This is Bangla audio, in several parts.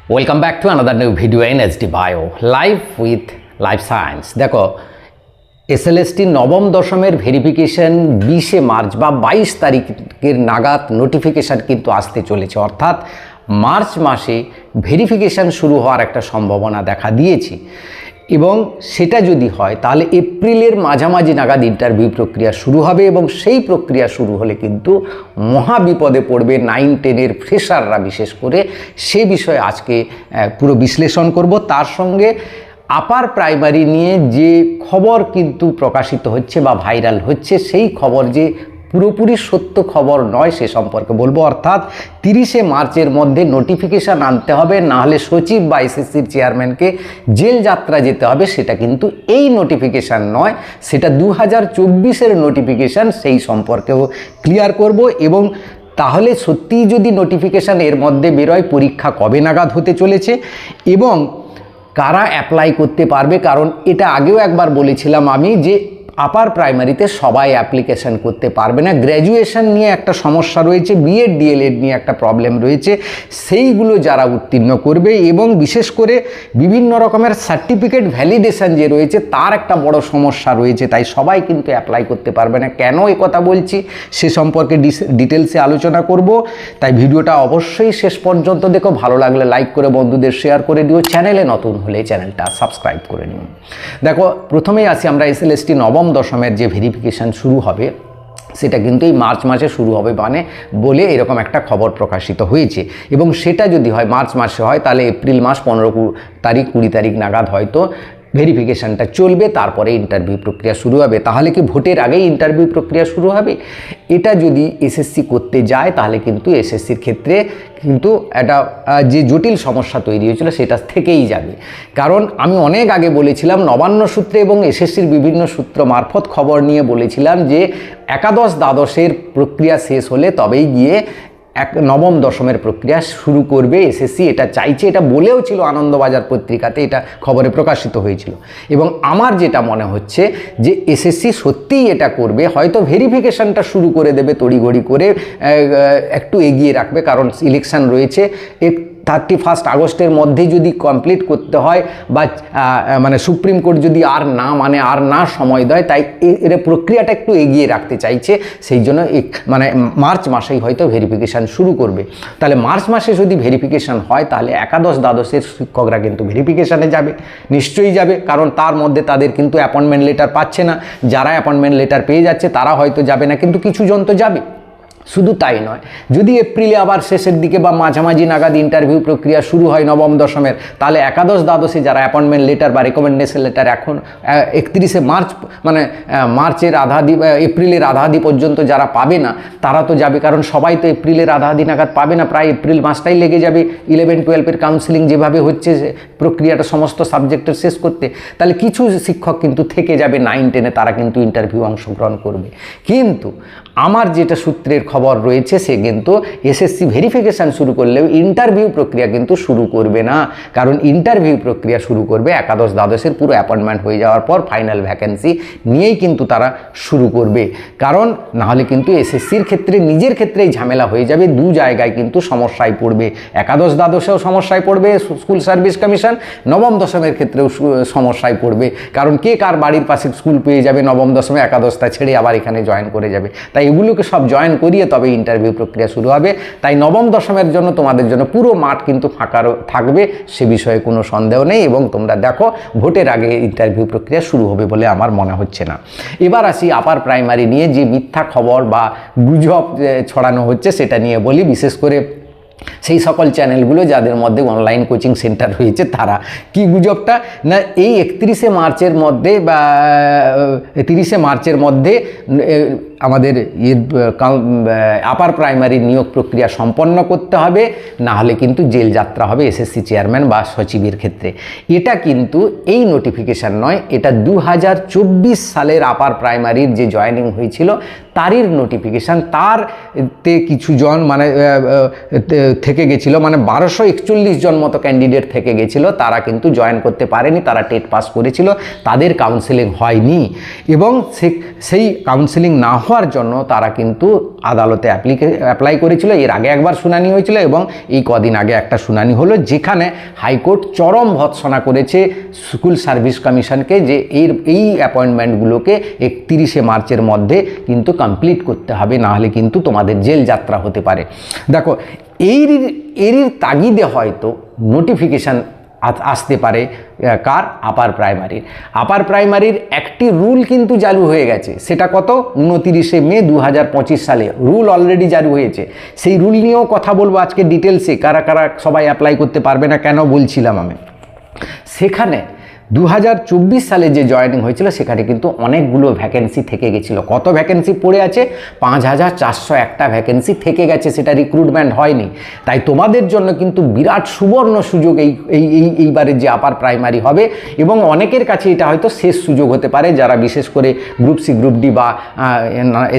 Welcome back to another new video in SD Bio, live with Life Science. দেখো SLST নবম দশমের ভেরিফিকেশন 20শে মার্চ বা 22 তারিখের নাগাদ নোটিফিকেশান কিন্তু আসতে চলেছে, অর্থাৎ মার্চ মাসে ভেরিফিকেশান শুরু হওয়ার একটা সম্ভাবনা দেখা দিয়েছে এবং সেটা যদি হয় তাহলে এপ্রিলের মাঝামাঝি নাগাদ ইন্টারভিউ প্রক্রিয়া শুরু হবে এবং সেই প্রক্রিয়া শুরু হলে কিন্তু মহা বিপদে পড়বে 9-10-এর ফ্রেশাররা, বিশেষ করে সে বিষয়ে আজকে পুরো বিশ্লেষণ করব। তার সঙ্গে আপার প্রাইমারি নিয়ে যে খবর কিন্তু প্রকাশিত হচ্ছে বা ভাইরাল হচ্ছে, সেই খবর যে পুরোপুরি সত্য খবর নয় সে সম্পর্কে বলবো। অর্থাৎ 30শে মার্চের মধ্যে নোটিফিকেশান আনতে হবে, নাহলে সচিব বা এসএসসির চেয়ারম্যানকে জেল যাত্রা যেতে হবে। সেটা কিন্তু এই নোটিফিকেশান নয়, সেটা 2024-এর নোটিফিকেশান, সেই সম্পর্কেও ক্লিয়ার করব। এবং তাহলে সত্যিই যদি নোটিফিকেশান এর মধ্যে বেরোয়, পরীক্ষা কবে নাগাদ হতে চলেছে এবং কারা অ্যাপ্লাই করতে পারবে, কারণ এটা আগেও একবার বলেছিলাম আমি যে আপার প্রাইমারিতে সবাই অ্যাপ্লিকেশান করতে পারবে না। গ্র্যাজুয়েশন নিয়ে একটা সমস্যা রয়েছে, বিএড ডিএলএড নিয়ে একটা প্রবলেম রয়েছে, সেইগুলো যারা উত্তীর্ণ করবে এবং বিশেষ করে বিভিন্ন রকমের সার্টিফিকেট ভ্যালিডেশন যে রয়েছে তার একটা বড় সমস্যা রয়েছে, তাই সবাই কিন্তু অ্যাপ্লাই করতে পারবে না। কেন এই কথা বলছি সে সম্পর্কে ডিটেলসে আলোচনা করব, তাই ভিডিওটা অবশ্যই শেষ পর্যন্ত দেখো। ভালো লাগলে লাইক করে বন্ধুদের শেয়ার করে দিও, চ্যানেলে নতুন হলে চ্যানেলটা সাবস্ক্রাইব করে নিও। দেখো, প্রথমেই আসি আমরা SLST নবম দশমের যে ভেরিফিকেশান শুরু হবে সেটা কিন্তু এই মার্চ মাসে শুরু হবে বলে এরকম একটা খবর প্রকাশিত হয়েছে। এবং সেটা যদি হয় মার্চ মাসে হয় তাহলে এপ্রিল মাস 15 তারিখ 20 তারিখ নাগাদ হয়তো ভেরিফিকেশানটা চলবে, তারপরে ইন্টারভিউ প্রক্রিয়া শুরু হবে। তাহলে কি ভোটের আগেই ইন্টারভিউ প্রক্রিয়া শুরু হবে? এটা যদি এসএসসি করতে যায় তাহলে কিন্তু এসএসসির ক্ষেত্রে কিন্তু একটা যে জটিল সমস্যা তৈরি হয়েছিল সেটা থেকেই যাবে। কারণ আমি অনেক আগে বলেছিলাম, নবান্ন সূত্রে এবং এসএসসির বিভিন্ন সূত্র মারফত খবর নিয়ে বলেছিলাম যে একাদশ দ্বাদশের প্রক্রিয়া শেষ হলে তবেই গিয়ে নবম দশমের প্রক্রিয়া শুরু করবে এসএসসি। এটা চাইছে, এটা বলেও ছিল আনন্দবাজার পত্রিকাতে, এটা খবরে প্রকাশিত হয়েছিল। এবং আমার যেটা মনে হচ্ছে যে এসএসসি সত্যিই এটা করবে, হয়তো ভেরিফিকেশানটা শুরু করে দেবে তড়িঘড়ি করে, একটু এগিয়ে রাখবে, কারণ ইলেকশন রয়েছে। 31 আগস্টের মধ্যে যদি কমপ্লিট করতে হয় বা মানে সুপ্রিম কোর্ট যদি আর না সময় দেয়, তাই এর প্রক্রিয়াটা একটু এগিয়ে রাখতে চাইছে। সেই জন্য মানে মার্চ মাসেই হয়তো ভেরিফিকেশান শুরু করবে। তাহলে মার্চ মাসে যদি ভেরিফিকেশান হয় তাহলে একাদশ দ্বাদশের শিক্ষকরা কিন্তু ভেরিফিকেশানে যাবে, নিশ্চয়ই যাবে, কারণ তার মধ্যে তাদের কিন্তু অ্যাপয়েন্টমেন্ট লেটার পাচ্ছে না। যারা অ্যাপয়েন্টমেন্ট লেটার পেয়ে যাচ্ছে তারা হয়তো যাবে না, কিন্তু কিছুজন তো যাবে। শুধু তাই নয়, যদি এপ্রিলে আবার শেষের দিকে বা মাঝামাঝি নাগাদ ইন্টারভিউ প্রক্রিয়া শুরু হয় নবম দশমের, তাহলে একাদশ দ্বাদশে যারা অ্যাপয়েন্টমেন্ট লেটার বা রেকমেন্ডেশন লেটার এখন 31শে মার্চ মানে মার্চের এপ্রিলের আধাদি পর্যন্ত যারা পাবে না তারা তো যাবে, কারণ সবাই তো এপ্রিলের আধাদি নাগাদ পাবে না, প্রায় এপ্রিল মাসটাই লেগে যাবে 11-12-এর কাউন্সিলিং যেভাবে হচ্ছে প্রক্রিয়াটা সমস্ত সাবজেক্টের শেষ করতে। তাহলে কিছু শিক্ষক কিন্তু থেকে যাবে 9-10-এ, তারা কিন্তু ইন্টারভিউ অংশগ্রহণ করবে। কিন্তু আমার যেটা সূত্রের খবর রয়েছে সে কিন্তু এসএসসি ভেরিফিকেশান শুরু করলেও ইন্টারভিউ প্রক্রিয়া কিন্তু শুরু করবে না, কারণ ইন্টারভিউ প্রক্রিয়া শুরু করবে একাদশ দ্বাদশের পুরো অ্যাপয়েন্টমেন্ট হয়ে যাওয়ার পর ফাইনাল ভ্যাকেন্সি নিয়েই কিন্তু তারা শুরু করবে। কারণ নাহলে কিন্তু এসএসসির ক্ষেত্রে নিজের ক্ষেত্রেই ঝামেলা হয়ে যাবে, দু জায়গায় কিন্তু সমস্যায় পড়বে। একাদশ দ্বাদশেও সমস্যায় পড়বে স্কুল সার্ভিস কমিশন, নবম দশমের ক্ষেত্রেও সমস্যায় পড়বে, কারণ কে কার বাড়ির পাশে স্কুল পেয়ে যাবে নবম দশমে, একাদশটা ছেড়ে আবার এখানে জয়েন করে যাবে। তাই এগুলোকে সব জয়েন করিয়ে তবে ইন্টারভিউ প্রক্রিয়া শুরু হবে। তাই নবম দশমের জন্য তোমাদের জন্য পুরো মাঠ কিন্তু ফাঁকা থাকবে, সে বিষয়ে কোনো সন্দেহ নেই। এবং তোমরা দেখো, ভোটের আগে ইন্টারভিউ প্রক্রিয়া শুরু হবে বলে আমার মনে হচ্ছে না। এবার আসি আপার প্রাইমারি নিয়ে যে মিথ্যা খবর বা গুজব ছড়ানো হচ্ছে সেটা নিয়ে বলি। বিশেষ করে সেই সকল চ্যানেলগুলো যাদের মধ্যে অনলাইন কোচিং সেন্টার রয়েছে তারা। কি গুজবটা না, এই 31শে মার্চের মধ্যে বা 30শে মার্চের মধ্যে আমাদের আপার প্রাইমারি নিয়োগ প্রক্রিয়া সম্পন্ন করতে হবে, না হলে কিন্তু জেল যাত্রা হবে এসএসসি চেয়ারম্যান বা সচিবের ক্ষেত্রে। এটা কিন্তু এই নোটিফিকেশান নয়, এটা 2024 সালের আপার প্রাইমারির যে জয়েনিং হয়েছিল তারই নোটিফিকেশান। তারতে কিছু জন মানে থেকে গেছিলো, মানে 1241 জন মতো ক্যান্ডিডেট থেকে গেছিলো, তারা কিন্তু জয়েন করতে পারেনি, তারা টেট পাস করেছিল, তাদের কাউন্সেলিং হয়নি। এবং সেই কাউন্সেলিং না হওয়ার জন্য তারা কিন্তু আদালতে অ্যাপ্লাই করেছিল। এর আগে একবার শুনানি হয়েছিল এবং এই কদিন আগে একটা শুনানি হলো, যেখানে হাইকোর্ট চরম ভৎসনা করেছে স্কুল সার্ভিস কমিশনকে যে এই অ্যাপয়েন্টমেন্টগুলোকে 31শে মার্চের মধ্যে কিন্তু কমপ্লিট করতে হবে, নাহলে কিন্তু তোমাদের জেল যাত্রা হতে পারে। দেখো এরই তাগিদে হয়তো নোটিফিকেশান আসতে পারে কার, আপার প্রাইমারির একটি রুল কিন্তু চালু হয়ে গেছে। সেটা কত, 29শে মে 2025 সালে রুল অলরেডি চালু হয়েছে। সেই রুল নিয়েও কথা বলবো আজকে ডিটেলসে, কারা কারা সবাই অ্যাপ্লাই করতে পারবে না, কেন বলছিলাম আমি। সেখানে 2024 সালে যে জয়েনিং হয়েছিল সেখানে কিন্তু অনেকগুলো ভ্যাকেন্সি থেকে গেছিলো। কত ভ্যাকেন্সি পড়ে আছে, 5401টা ভ্যাকেন্সি থেকে গেছে, সেটা রিক্রুটমেন্ট হয়নি। তাই তোমাদের জন্য কিন্তু বিরাট সুবর্ণ সুযোগ এইবারে যে আপার প্রাইমারি হবে, এবং অনেকের কাছে এটা হয়তো শেষ সুযোগ হতে পারে যারা বিশেষ করে গ্রুপ সি, গ্রুপ ডি বা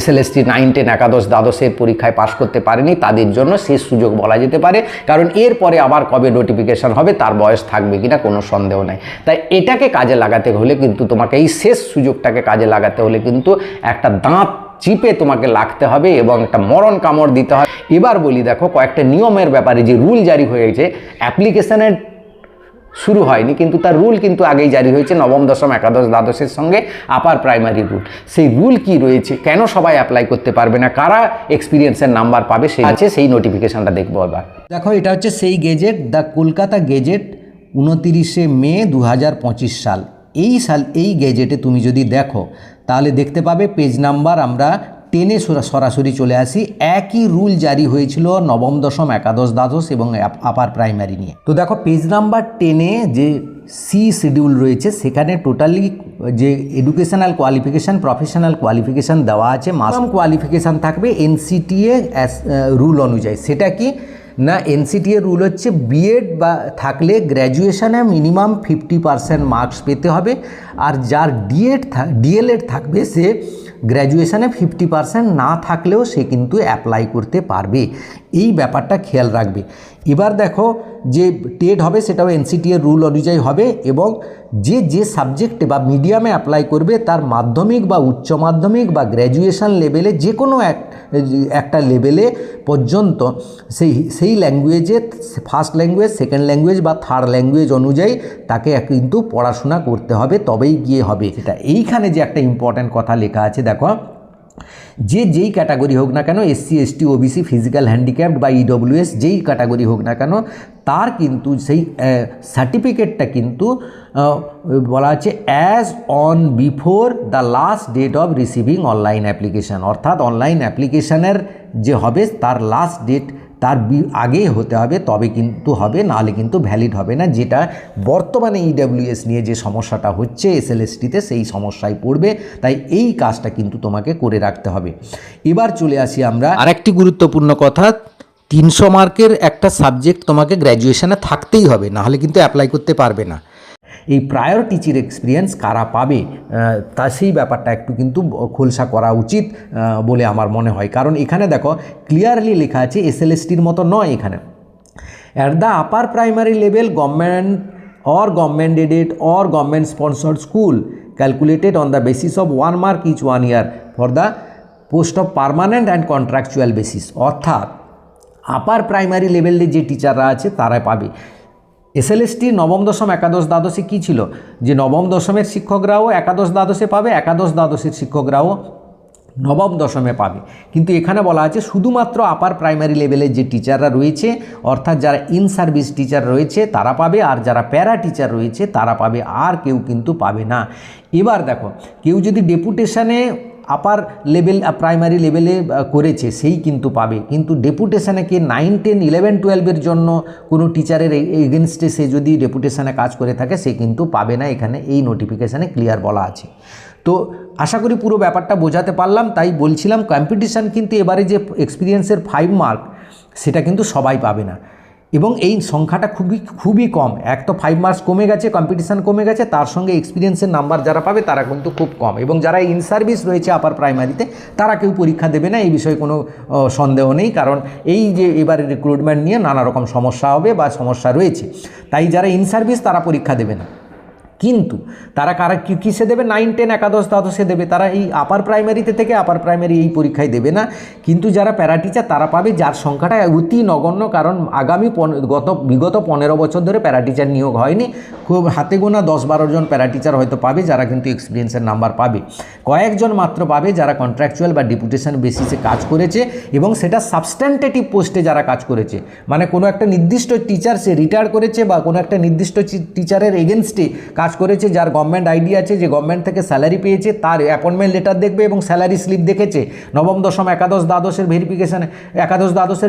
SLST 9, 10, একাদশ, দ্বাদশের পরীক্ষায় পাশ করতে পারেনি, তাদের জন্য শেষ সুযোগ বলা যেতে পারে। কারণ এরপরে আবার কবে নোটিফিকেশান হবে তার বয়স থাকবে কিনা কোনো সন্দেহ নাই। তাই এটাকে কাজে লাগাতে হলে কিন্তু তোমাকে, এই শেষ সুযোগটাকে কাজে লাগাতে হলে কিন্তু একটা দাঁত চিপে তোমাকে লাগতে হবে এবং একটা মরণ কামড় দিতে হবে। এবার বলি, দেখো কয়েকটা নিয়মের ব্যাপারে। যে রুল জারি হয়েছে, অ্যাপ্লিকেশনের শুরু হয়নি কিন্তু তার রুল কিন্তু আগেই জারি হয়েছে, নবম, দশম, একাদশ, দ্বাদশের সঙ্গে আপার প্রাইমারি রুল। সেই রুল কি রয়েছে, কেন সবাই অ্যাপ্লাই করতে পারবে না, কারা এক্সপিরিয়েন্সের নাম্বার পাবে, সেই আছে সেই নোটিফিকেশানটা দেখবো এবার। দেখো এটা হচ্ছে সেই গেজেট, দ্য কলকাতা গেজেট, 29শে মে 2025 সাল। এই গেজেটে তুমি যদি দেখো তাহলে দেখতে পাবে পেজ নাম্বার আমরা 10-এ সরাসরি চলে আসি। একই রুল জারি হয়েছিল নবম, দশম, একাদশ, দ্বাদশ এবং আপার প্রাইমারি নিয়ে। তো দেখো পেজ নাম্বার 10-এ যে সি শিডিউল রয়েছে সেখানে টোটালি যে এডুকেশনাল কোয়ালিফিকেশান, প্রফেশনাল কোয়ালিফিকেশান দেওয়া আছে। মাস্ট কোয়ালিফিকেশান থাকবে NCTA রুল অনুযায়ী। সেটা কি না, NCTA রুল হচ্ছে বিএড বা থাকলে গ্র্যাজুয়েশনে মিনিমাম 50% মার্কস পেতে হবে, আর যার ডিএলএড থাকবে সে গ্র্যাজুয়েশনে 50% না থাকলেও সে কিন্তু অ্যাপ্লাই করতে পারবে। এই ব্যাপারটা খেয়াল রাখবে। এবার দেখো যে টেট হবে সেটাও NCTA রুল অনুযায়ী হবে, এবং যে সাবজেক্টে বা মিডিয়ামে অ্যাপ্লাই করবে তার মাধ্যমিক বা উচ্চ মাধ্যমিক বা গ্র্যাজুয়েশন লেভেলে যে কোনো একটা লেভেলে পর্যন্ত সেই ল্যাঙ্গুয়েজে, ফার্স্ট ল্যাঙ্গুয়েজ, সেকেন্ড ল্যাঙ্গুয়েজ বা থার্ড ল্যাঙ্গুয়েজ অনুযায়ী তাকে কিন্তু পড়াশোনা করতে হবে, তবেই গিয়ে হবে। সেটা এইখানে যে একটা ইম্পর্ট্যান্ট কথা লেখা আছে, দেখো যেই ক্যাটাগরি হোক না কেন, SC, ST, OBC, physical handicapped বা EWS, যেই ক্যাটাগরি হোক না কেন, তার কিন্তু সেই সার্টিফিকেটটা কিন্তু বলা আছে as on before the last date of receiving online application. অর্থাৎ অনলাইন অ্যাপ্লিকেশানের যে হবে তার লাস্ট ডেট তার আগে হতে হবে, তবে কিন্তু হবে, নাহলে কিন্তু ভ্যালিড হবে না। যেটা বর্তমানে EWS নিয়ে যে সমস্যাটা হচ্ছে SLSTতে, সেই সমস্যায় পড়বে। তাই এই কাজটা কিন্তু তোমাকে করে রাখতে হবে। এবার চলে আসি আমরা আরেকটি গুরুত্বপূর্ণ কথা, 300 মার্কের একটা সাবজেক্ট তোমাকে গ্র্যাজুয়েশনে থাকতেই হবে, নাহলে কিন্তু অ্যাপ্লাই করতে পারবে না। এই প্রায়র টিচিং এক্সপিরিয়েন্স কারা পাবে তা সেই ব্যাপারটা একটু কিন্তু খোলসা করা উচিত বলে আমার মনে হয়। কারণ এখানে দেখো ক্লিয়ারলি লেখা আছে SLSTর মতো নয়। এখানে at the upper primary level government aided or government sponsored school calculated on the basis of 1 mark each 1 year for the post of permanent and contractual basis. অর্থাৎ আপার প্রাইমারি লেভেলে যে টিচাররা আছে তারা পাবে। SLST নবম, দশম, একাদশ, দ্বাদশে কী ছিল, যে নবম দশমের শিক্ষকরাও একাদশ দ্বাদশে পাবে, একাদশ দ্বাদশের শিক্ষকরাও নবম দশমে পাবে। কিন্তু এখানে বলা আছে শুধুমাত্র আপার প্রাইমারি লেভেলের যে টিচাররা রয়েছে, অর্থাৎ যারা ইন সার্ভিস টিচার রয়েছে তারা পাবে, আর যারা প্যারা টিচার রয়েছে তারা পাবে, আর কেউ কিন্তু পাবে না। এবার দেখো কেউ যদি ডেপুটেশনে আপার লেভেল প্রাইমারি লেভেলে করেছে সেই কিন্তু পাবে, কিন্তু ডেপুটেশনে কে 9, 10, 11, 12-এর জন্য কোনো টিচারের এগেনস্টে সে যদি ডেপুটেশনে কাজ করে থাকে সে কিন্তু পাবে না। এখানে এই নোটিফিকেশানে ক্লিয়ার বলা আছে। তো আশা করি পুরো ব্যাপারটা বোঝাতে পারলাম। তাই বলছিলাম কম্পিটিশান কিন্তু এবারে যে এক্সপিরিয়েন্সের 5 মার্ক সেটা কিন্তু সবাই পাবে না, এবং এই সংখ্যাটা খুবই কম। এক তো 5 মার্কস কমে গেছে, কম্পিটিশান কমে গেছে, তার সঙ্গে এক্সপিরিয়েন্সের নাম্বার যারা পাবে তারা কিন্তু খুব কম, এবং যারা ইন সার্ভিস রয়েছে আপার প্রাইমারিতে তারা কেউ পরীক্ষা দেবে না, এই বিষয়ে কোনো সন্দেহ নেই। কারণ এই যে এবারে রিক্রুটমেন্ট নিয়ে নানা রকম সমস্যা হবে বা সমস্যা রয়েছে, তাই যারা ইন সার্ভিস তারা পরীক্ষা দেবে না। কিন্তু তারা কিসে দেবে, 9, 10, একাদশ দ্বাদশে দেবে। তারা এই আপার প্রাইমারিতে থেকে আপার প্রাইমারি এই পরীক্ষায় দেবে না। কিন্তু যারা প্যারা টিচার তারা পাবে, যার সংখ্যাটা অতি নগণ্য, কারণ আগামী বিগত 15 বছর ধরে প্যারা টিচার নিয়োগ হয়নি। খুব হাতে গোনা 10-12 জন প্যারা টিচার হয়তো পাবে, যারা কিন্তু এক্সপিরিয়েন্সের নাম্বার পাবে। কয়েকজন মাত্র পাবে যারা কন্ট্রাকচুয়াল বা ডেপুটেশন বেসিসে কাজ করেছে, এবং সেটা সাবস্ট্যান্টেটিভ পোস্টে যারা কাজ করেছে, মানে কোনো একটা নির্দিষ্ট টিচার সে রিটায়ার করেছে বা কোনো একটা নির্দিষ্ট টিচারের এগেনস্টে কাজ করেছে, যার গভর্নমেন্ট আইডি আছে, যে গভর্নমেন্ট থেকে স্যালারি পেয়েছে, তার অ্যাপয়েন্টমেন্ট লেটার দেখবে এবং স্যালারি স্লিপ দেখেছে। নবম দশম একাদশ দ্বাদশের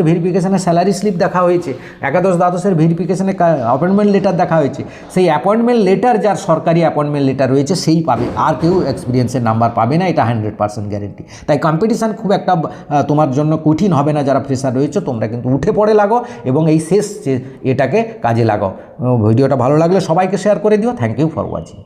ভেরিফিকেশানে স্যালারি স্লিপ দেখা হয়েছে, একাদশ দ্বাদশের ভেরিফিকেশানে অ্যাপয়েন্টমেন্ট লেটার দেখা হয়েছে। সেই অ্যাপয়েন্টমেন্ট লেটার, যার সরকারি অ্যাপয়েন্টমেন্ট লেটার রয়েছে, সেই পাবে, আর কেউ এক্সপিরিয়েন্সের নাম্বার পাবে না, এটা 100% গ্যারেন্টি। তাই কম্পিটিশান খুব একটা তোমার জন্য কঠিন হবে না। যারা ফ্রেশার রয়েছে তোমরা কিন্তু উঠে পড়ে লাগো এবং এই শেষ এটাকে কাজে লাগাও। ভিডিওটা ভালো লাগলে সবাইকে শেয়ার করে দিও। Thank you for watching.